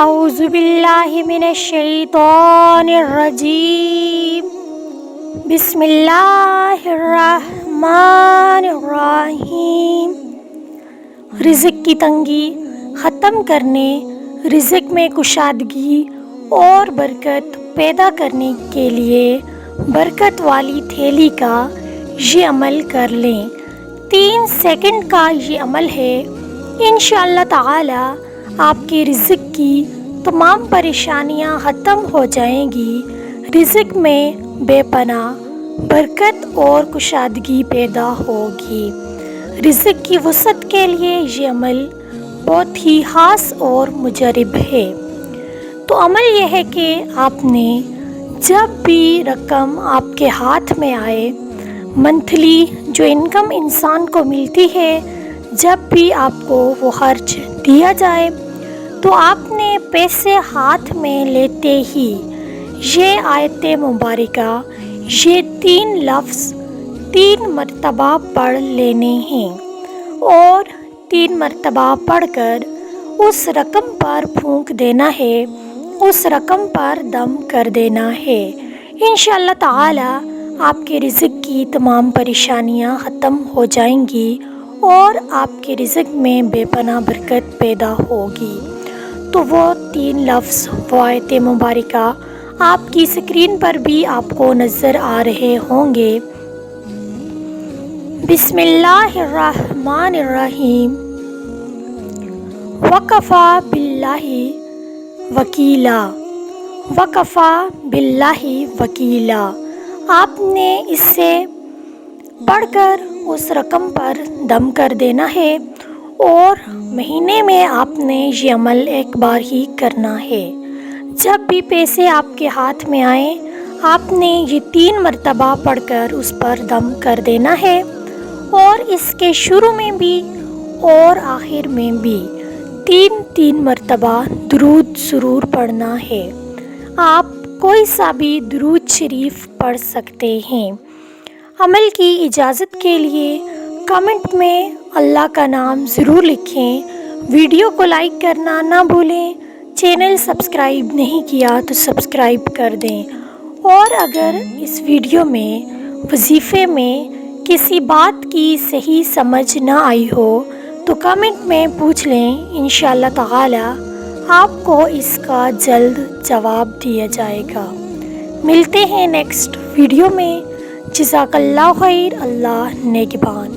اعوذ باللہ من الشیطان الرجیم بسم اللہ الرحمن الرحیم۔ رزق کی تنگی ختم کرنے، رزق میں کشادگی اور برکت پیدا کرنے کے لیے برکت والی تھیلی کا یہ عمل کر لیں۔ 3 سیکنڈ کا یہ عمل ہے، انشاءاللہ تعالی آپ کے رزق کی تمام پریشانیاں ختم ہو جائیں گی، رزق میں بے پناہ برکت اور کشادگی پیدا ہوگی۔ رزق کی وسعت کے لیے یہ عمل بہت ہی خاص اور مجرب ہے۔ تو عمل یہ ہے کہ آپ نے جب بھی رقم آپ کے ہاتھ میں آئے، منتھلی جو انکم انسان کو ملتی ہے، جب بھی آپ کو وہ خرچ دیا جائے تو آپ نے پیسے ہاتھ میں لیتے ہی یہ آیت مبارکہ، یہ 3 لفظ 3 مرتبہ پڑھ لینے ہیں اور 3 مرتبہ پڑھ کر اس رقم پر پھونک دینا ہے، اس رقم پر دم کر دینا ہے۔ انشاءاللہ تعالی آپ کے رزق کی تمام پریشانیاں ختم ہو جائیں گی اور آپ کے رزق میں بے پناہ برکت پیدا ہوگی۔ تو وہ 3 لفظ، وہ آیت مبارکہ آپ کی اسکرین پر بھی آپ کو نظر آ رہے ہوں گے۔ بسم اللہ الرحمن الرحیم۔ وکفیٰ باللہ وکیلا، وکفیٰ باللہ وکیلا۔ آپ نے اس سے پڑھ کر اس رقم پر دم کر دینا ہے اور مہینے میں آپ نے یہ عمل ایک بار ہی کرنا ہے۔ جب بھی پیسے آپ کے ہاتھ میں آئیں، آپ نے یہ 3 مرتبہ پڑھ کر اس پر دم کر دینا ہے اور اس کے شروع میں بھی اور آخر میں بھی 3 مرتبہ درود ضرور پڑھنا ہے۔ آپ کوئی سا بھی درود شریف پڑھ سکتے ہیں۔ عمل کی اجازت کے لیے کمنٹ میں اللہ کا نام ضرور لکھیں، ویڈیو کو لائک کرنا نہ بھولیں، چینل سبسکرائب نہیں کیا تو سبسکرائب کر دیں، اور اگر اس ویڈیو میں وظیفے میں کسی بات کی صحیح سمجھ نہ آئی ہو تو کمنٹ میں پوچھ لیں، انشاءاللہ تعالی آپ کو اس کا جلد جواب دیا جائے گا۔ ملتے ہیں نیکسٹ ویڈیو میں۔ جزاک اللہ خیر، اللہ نگہبان۔